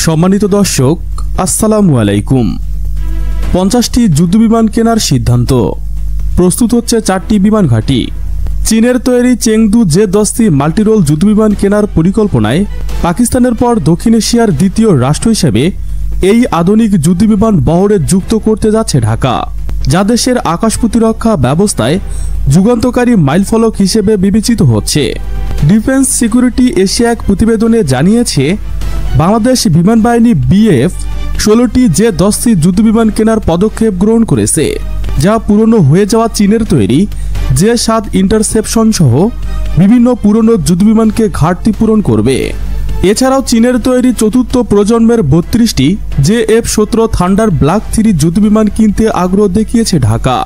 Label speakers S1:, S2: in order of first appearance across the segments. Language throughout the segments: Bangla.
S1: সম্মানিত দর্শক, আসসালামু আলাইকুম। 50টি যুদ্ধবিমান কেনার সিদ্ধান্ত। প্রস্তুত হচ্ছে 4টি বিমান ঘাঁটি। চীনের তৈরি চেংদু জে-10 মাল্টিরোল যুদ্ধবিমান কেনার পরিকল্পনায় পাকিস্তানের পর দক্ষিণ এশিয়ার দ্বিতীয় রাষ্ট্র হিসেবে এই আধুনিক যুদ্ধবিমান বহরে যুক্ত করতে যাচ্ছে ঢাকা, যা দেশের আকাশ প্রতিরক্ষা ব্যবস্থায় যুগান্তকারী মাইলফলক হিসেবে বিবেচিত হচ্ছে। ডিফেন্স সিকিউরিটি এশিয়া এক প্রতিবেদনে জানিয়েছে, বাংলাদেশ বিমান বাহিনী বিএফ 16টি জে-10 যুদ্ধবিমান কেনার পদক্ষেপ গ্রহণ করেছে, যা পুরনো হয়ে যাওয়া চীনের তৈরি জে-7 ইন্টারসেপশন সহ বিভিন্ন পুরনো যুদ্ধবিমানকে ঘাটতি পূরণ করবে। এছাড়াও চীনের তৈরি চতুর্থ প্রজন্মের 32টি জে-F-17 থান্ডার ব্ল্যাক 3 যুদ্ধবিমান কিনতে আগ্রহ দেখিয়েছে ঢাকা।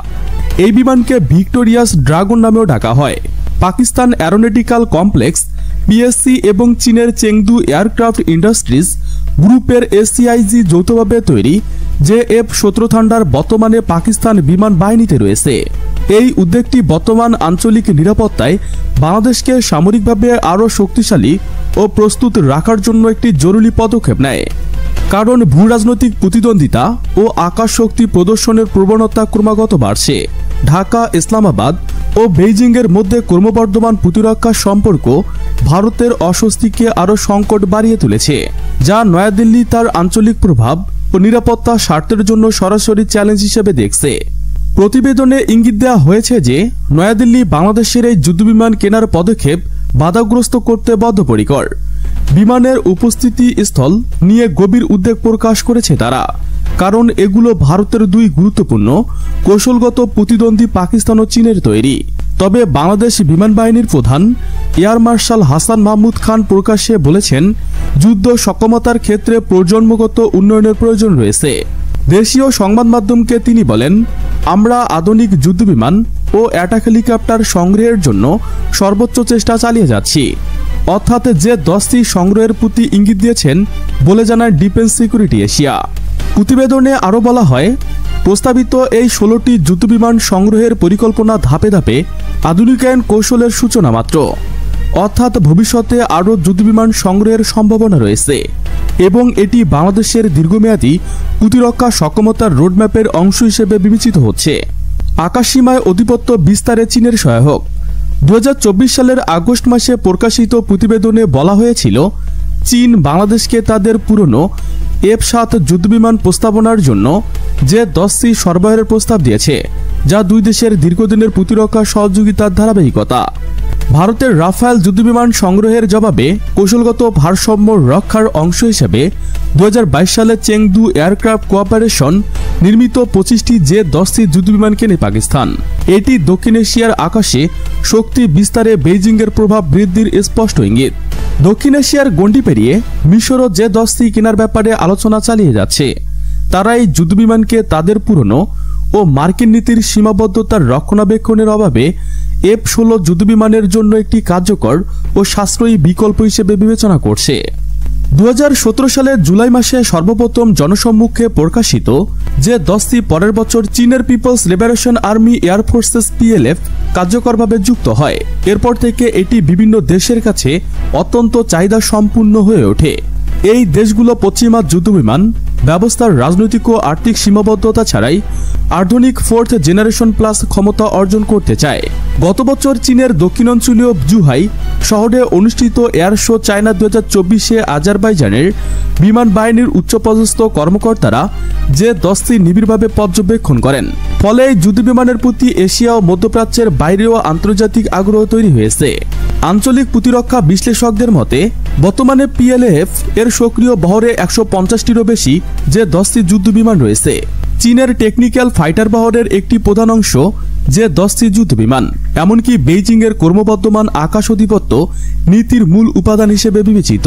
S1: এই বিমানকে ভিক্টোরিয়াস ড্রাগন নামেও ডাকা হয়। পাকিস্তান অ্যারোনটিক্যাল কমপ্লেক্স পিএসসি এবং চীনের চেংদু এয়ারক্রাফট ইন্ডাস্ট্রিজ গ্রুপের এসিআইজি যৌথভাবে তৈরি জে-F-17 থান্ডার বর্তমানে পাকিস্তান বিমান বাহিনীতে রয়েছে। এই উদ্যোগটি বর্তমান আঞ্চলিক নিরাপত্তায় বাংলাদেশকে সামরিকভাবে আরও শক্তিশালী ও প্রস্তুত রাখার জন্য একটি জরুরি পদক্ষেপ নেয়। কারণ ভূরাজনৈতিক প্রতিদ্বন্দ্বিতা ও আকাশ শক্তি প্রদর্শনের প্রবণতা ক্রমাগত বাড়ছে। ঢাকা, ইসলামাবাদ ও বেইজিংয়ের মধ্যে ক্রমবর্ধমান প্রতিরক্ষা সম্পর্ক ভারতের অস্বস্তিকে আরও সংকট বাড়িয়ে তুলেছে, যা নয়াদিল্লি তার আঞ্চলিক প্রভাব ও নিরাপত্তা স্বার্থের জন্য সরাসরি চ্যালেঞ্জ হিসেবে দেখছে। প্রতিবেদনে ইঙ্গিত দেওয়া হয়েছে যে নয়াদিল্লি বাংলাদেশের এই যুদ্ধবিমান কেনার পদক্ষেপ বাধাগ্রস্ত করতে বদ্ধপরিকর। বিমানের উপস্থিতি স্থল নিয়ে গভীর উদ্বেগ প্রকাশ করেছে তারা, কারণ এগুলো ভারতের দুই গুরুত্বপূর্ণ কৌশলগত প্রতিদ্বন্দ্বী পাকিস্তান ও চীনের তৈরি। তবে বাংলাদেশ বিমান বাহিনীর প্রধান এয়ার মার্শাল হাসান মাহমুদ খান প্রকাশ্যে বলেছেন, যুদ্ধ সক্ষমতার ক্ষেত্রে প্রজন্মগত উন্নয়নের প্রয়োজন রয়েছে। দেশীয় সংবাদ মাধ্যমকে তিনি বলেন, আমরা আধুনিক যুদ্ধবিমান ও অ্যাটাক হেলিকপ্টার সংগ্রহের জন্য সর্বোচ্চ চেষ্টা চালিয়ে যাচ্ছি, অর্থাৎ জে-10 সংগ্রহের প্রতি ইঙ্গিত দিয়েছেন বলে জানায় ডিফেন্স সিকিউরিটি এশিয়া। প্রতিবেদনে আরও বলা হয়, প্রস্তাবিত এই 16টি যুদ্ধবিমান সংগ্রহের পরিকল্পনা ধাপে ধাপে আধুনিকায়ন কৌশলের সূচনা মাত্র, অর্থাৎ ভবিষ্যতে আরও যুদ্ধবিমান সংগ্রহের সম্ভাবনা রয়েছে এবং এটি বাংলাদেশের দীর্ঘমেয়াদী প্রতিরক্ষা সক্ষমতার রোডম্যাপের অংশ হিসেবে বিবেচিত হচ্ছে। আকাশসীমায় আধিপত্য বিস্তারে চীনের সহায়ক। 2024 সালের আগস্ট মাসে প্রকাশিত প্রতিবেদনে বলা হয়েছিল, চীন বাংলাদেশকে তাদের পুরনো F-7 যুদ্ধবিমান প্রস্তাবনার জন্য জে-10 সরবরাহের প্রস্তাব দিয়েছে, যা দুই দেশের দীর্ঘদিনের প্রতিরক্ষা সহযোগিতার ধারাবাহিকতা। ভারতের রাফায়েল যুদ্ধবিমান সংগ্রহের জবাবে কৌশলগত ভারসাম্য রক্ষার অংশ হিসেবে 2022 সালে চেংদু এয়ারক্রাফট কোঅপারেশন নির্মিত 25টি জে-10 যুদ্ধবিমান কেনে পাকিস্তান। এটি দক্ষিণ এশিয়ার আকাশে শক্তি বিস্তারে বেইজিংয়ের প্রভাব বৃদ্ধির স্পষ্ট ইঙ্গিত। দক্ষিণ এশিয়ার গণ্ডি পেরিয়ে মিশরও জে-10 কেনার ব্যাপারে আলোচনা চালিয়ে যাচ্ছে। তারা এই যুদ্ধবিমানকে তাদের পুরনো ও মার্কিন নীতির সীমাবদ্ধতার রক্ষণাবেক্ষণের অভাবে F-16 যুদ্ধবিমানের জন্য একটি কার্যকর ও সাশ্রয়ী বিকল্প হিসেবে বিবেচনা করছে। 2017 সালের জুলাই মাসে সর্বপ্রথম জনসম্মুখে প্রকাশিত জে-10 পরের বছর চীনের পিপলস লিবারেশন আর্মি এয়ারফোর্সেস PLF কার্যকরভাবে যুক্ত হয়। এরপর থেকে এটি বিভিন্ন দেশের কাছে অত্যন্ত চাহিদা সম্পূর্ণ হয়ে ওঠে। এই দেশগুলো পশ্চিমা যুদ্ধবিমান ব্যবস্থার রাজনৈতিক ও আর্থিক সীমাবদ্ধতা ছাড়াই আধুনিক 4th জেনারেশন প্লাস ক্ষমতা অর্জন করতে চায়। গত বছর চীনের দক্ষিণাঞ্চলীয় জুহাই শহরে অনুষ্ঠিত এয়ার শো চায়না 2024-এ আজারবাইজানের বিমান বাহিনীর উচ্চপদস্থ কর্মকর্তারা জে-10 নিবিড়ভাবে পর্যবেক্ষণ করেন। ফলে এই যুদ্ধবিমানের প্রতি এশিয়া ও মধ্যপ্রাচ্যের বাইরেও আন্তর্জাতিক আগ্রহ তৈরি হয়েছে। আঞ্চলিক প্রতিরক্ষা বিশ্লেষকদের মতে, বর্তমানে PLF এর সক্রিয় বহরে 150টিরও বেশি জে-10 যুদ্ধবিমান রয়েছে। চীনের টেকনিক্যাল ফাইটার বহরের একটি প্রধান অংশ জে-10 যুদ্ধবিমান, এমনকি বেইজিংয়ের ক্রমবর্ধমান আকাশ আধিপত্য নীতির মূল উপাদান হিসেবে বিবেচিত।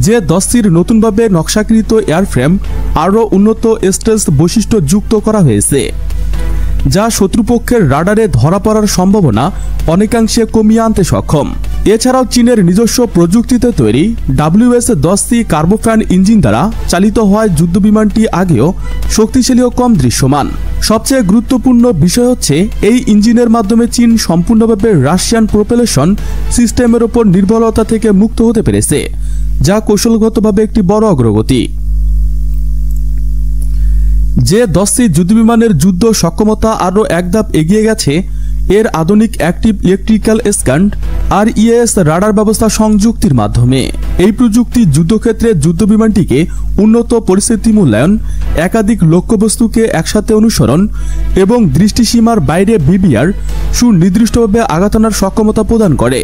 S1: জে-10 নতুনভাবে নকশাকৃত এয়ারফ্রেম আরও উন্নত স্টেলথ বৈশিষ্ট্য যুক্ত করা হয়েছে, যা শত্রুপক্ষের রাডারে ধরা পড়ার সম্ভাবনা অনেকাংশে কমিয়ে আনতে সক্ষম। এছাড়াও চীনের নিজস্ব প্রযুক্তিতে তৈরি WS-10 কার্বোফ্যান ইঞ্জিন দ্বারা চালিত হওয়ায় যুদ্ধবিমানটি আগেও শক্তিশালী ও কম দৃশ্যমান। সবচেয়ে গুরুত্বপূর্ণ বিষয় হচ্ছে, এই ইঞ্জিনের মাধ্যমে চীন সম্পূর্ণভাবে রাশিয়ান প্রোপেলেশন সিস্টেমের ওপর নির্ভরতা থেকে মুক্ত হতে পেরেছে, যা কৌশলগতভাবে একটি বড় অগ্রগতি। জে-10সি যুদ্ধবিমানের যুদ্ধ সক্ষমতা আরও এক ধাপ এগিয়ে গেছে এর আধুনিক অ্যাক্টিভ ইলেকট্রিক্যাল স্ক্যান্ড আর ইএস রাডার ব্যবস্থা সংযুক্তির মাধ্যমে। এই প্রযুক্তি যুদ্ধক্ষেত্রে যুদ্ধবিমানটিকে উন্নত পরিস্থিতি মূল্যায়ন, একাধিক লক্ষ্যবস্তুকে একসাথে অনুসরণ এবং দৃষ্টিসীমার বাইরে বিবিআর সুনির্দিষ্টভাবে আঘাত আনার সক্ষমতা প্রদান করে।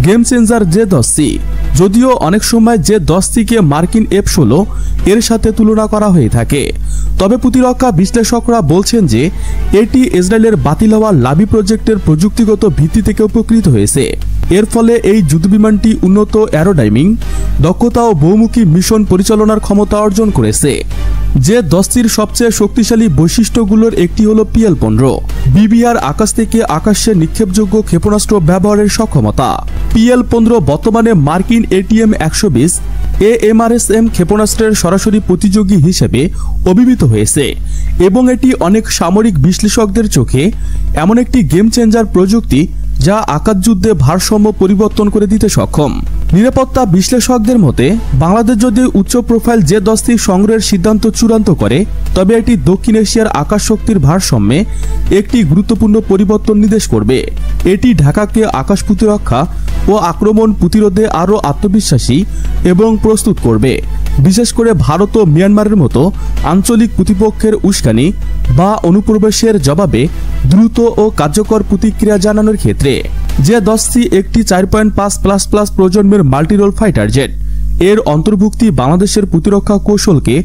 S1: গেম চেঞ্জার জে-10সি। যদিও অনেক সময় জে-10সিকে মার্কিন F-16 এর সাথে তুলনা করা হয়ে থাকে, তবে প্রতিরক্ষা বিশ্লেষকরা বলছেন যে এটি ইসরায়েলের বাতিল হওয়া লাভি প্রজেক্টের প্রযুক্তিগত ভিত্তি থেকে উপকৃত হয়েছে। এর ফলে এই যুদ্ধবিমানটি উন্নত অ্যারোডাইনামিক দক্ষতা ও বহুমুখী মিশন পরিচালনার ক্ষমতা অর্জন করেছে। জে-10সির সবচেয়ে শক্তিশালী বৈশিষ্ট্যগুলোর একটি হল PL-15 বিবিআর আকাশ থেকে আকাশে নিক্ষেপযোগ্য ক্ষেপণাস্ত্র ব্যবহারের সক্ষমতা। PL-15 বর্তমানে মার্কিন ATM-120 AMRSM ক্ষেপণাস্ত্রের সরাসরি প্রতিযোগী হিসেবে অভিহিত হয়েছে এবং এটি অনেক সামরিক বিশ্লেষকদের চোখে এমন একটি গেম চেঞ্জার প্রযুক্তি যা আকাশযুদ্ধে ভারসাম্য পরিবর্তন করে দিতে সক্ষম। নিরাপত্তা বিশ্লেষকদের মতে বাংলাদেশ যদি উচ্চ প্রোফাইল জে-10সি সংগ্রহের সিদ্ধান্ত চূড়ান্ত করে, তবে এটি দক্ষিণ এশিয়ার আকাশ শক্তির ভারসাম্যে একটি গুরুত্বপূর্ণ পরিবর্তন নির্দেশ করবে। এটি ঢাকাকে আকাশ প্রতিরক্ষা ও আক্রমণ প্রতিরোধে আরও আত্মবিশ্বাসী এবং প্রস্তুত করবে, বিশেষ করে ভারত ও মিয়ানমারের মতো আঞ্চলিক প্রতিপক্ষের উস্কানি বা অনুপ্রবেশের জবাবে দ্রুত ও কার্যকর প্রতিক্রিয়া জানানোর ক্ষেত্রে। জে-10সি একটি 4.5++ প্রজন্মের মাল্টিরোল ফাইটার জেট। এর অন্তর্ভুক্তি বাংলাদেশের প্রতিরক্ষা কৌশলকে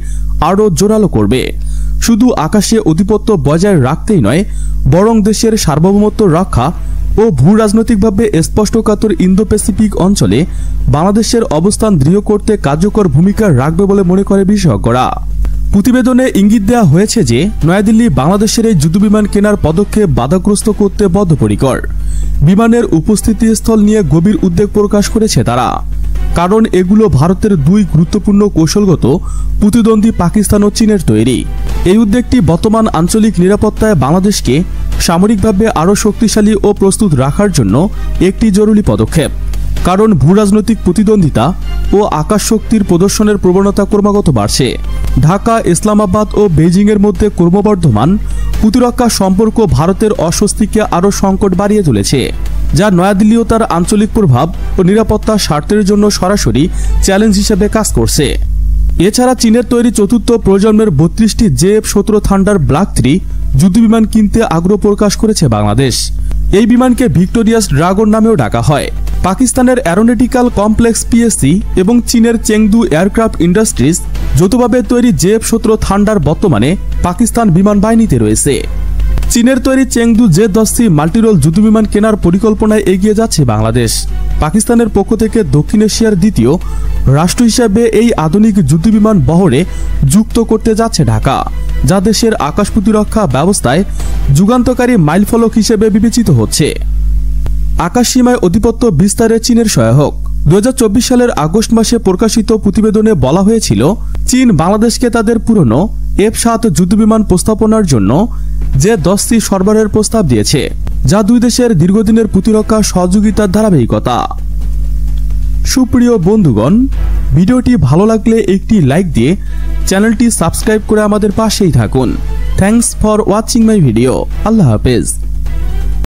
S1: আরও জোরালো করবে। শুধু আকাশে আধিপত্য বজায় রাখতেই নয়, বরং দেশের সার্বভৌমত্ব রক্ষা ও ভূ রাজনৈতিকভাবে স্পষ্টকাতর ইন্দো প্যাসিফিক অঞ্চলে বাংলাদেশের অবস্থান দৃঢ় করতে কার্যকর ভূমিকা রাখবে বলে মনে করে বিশেষজ্ঞরা। প্রতিবেদনে ইঙ্গিত দেওয়া হয়েছে যে নয়াদিল্লি বাংলাদেশের এই যুদ্ধবিমান কেনার পদক্ষেপ বাধাগ্রস্ত করতে বদ্ধপরিকর। বিমানের উপস্থিতি স্থল নিয়ে গভীর উদ্বেগ প্রকাশ করেছে তারা, কারণ এগুলো ভারতের দুই গুরুত্বপূর্ণ কৌশলগত প্রতিদ্বন্দ্বী পাকিস্তান ও চীনের তৈরি। এই উদ্বেগটি বর্তমান আঞ্চলিক নিরাপত্তায় বাংলাদেশকে সামরিকভাবে আরও শক্তিশালী ও প্রস্তুত রাখার জন্য একটি জরুরি পদক্ষেপ, কারণ ভূরাজনৈতিক প্রতিদ্বন্দ্বিতা ও আকাশ শক্তির প্রদর্শনের প্রবণতা ক্রমাগত বাড়ছে। ঢাকা, ইসলামাবাদ ও বেইজিংয়ের মধ্যে ক্রমবর্ধমান প্রতিরক্ষা সম্পর্ক ভারতের অস্বস্তিকে আরও সংকট বাড়িয়ে তুলেছে, যা নয়াদিল্লিও তার আঞ্চলিক প্রভাব ও নিরাপত্তা স্বার্থের জন্য সরাসরি চ্যালেঞ্জ হিসেবে কাজ করছে। এছাড়া চীনের তৈরি চতুর্থ প্রজন্মের 32টি জে-F-17 থান্ডার ব্ল্যাক 3 যুদ্ধবিমান কিনতে আগ্রহ প্রকাশ করেছে বাংলাদেশ। এই বিমানকে ভিক্টোরিয়াস ড্রাগন নামেও ডাকা হয়। পাকিস্তানের অ্যারোনটিক্যাল কমপ্লেক্স PSC এবং চীনের চেংদু এয়ারক্রাফট ইন্ডাস্ট্রিজ যৌথভাবে তৈরি জে-F-17 থান্ডার বর্তমানে পাকিস্তান বিমান বাহিনীতে রয়েছে। চীনের তৈরি চেংদু জে-10সি মাল্টিরোল যুদ্ধবিমান কেনার পরিকল্পনায় এগিয়ে যাচ্ছে বাংলাদেশ। পাকিস্তানের পক্ষ থেকে দক্ষিণ এশিয়ার দ্বিতীয় রাষ্ট্র হিসেবে এই আধুনিক যুদ্ধবিমান বহরে যুক্ত করতে যাচ্ছে ঢাকা, যা দেশের আকাশ প্রতিরক্ষা ব্যবস্থায় যুগান্তকারী মাইলফলক হিসেবে বিবেচিত হচ্ছে। আকাশ সীমায় আধিপত্য বিস্তারে চীনের সহায়ক। 2024 সালের আগস্ট মাসে প্রকাশিত প্রতিবেদনে বলা হয়েছিল, চীন বাংলাদেশকে তাদের পুরনো F-7 যুদ্ধবিমান প্রস্তাবনার জন্য জে-10সি সরবরাহের প্রস্তাব দিয়েছে, যা দুই দেশের দীর্ঘদিনের প্রতিরক্ষা সহযোগিতার ধারাবাহিকতা। সুপ্রিয় বন্ধুগণ, ভিডিওটি ভালো লাগলে একটি লাইক দিয়ে চ্যানেলটি সাবস্ক্রাইব করে আমাদের পাশেই থাকুন। Thanks for watching my video. আল্লাহ হাফেজ।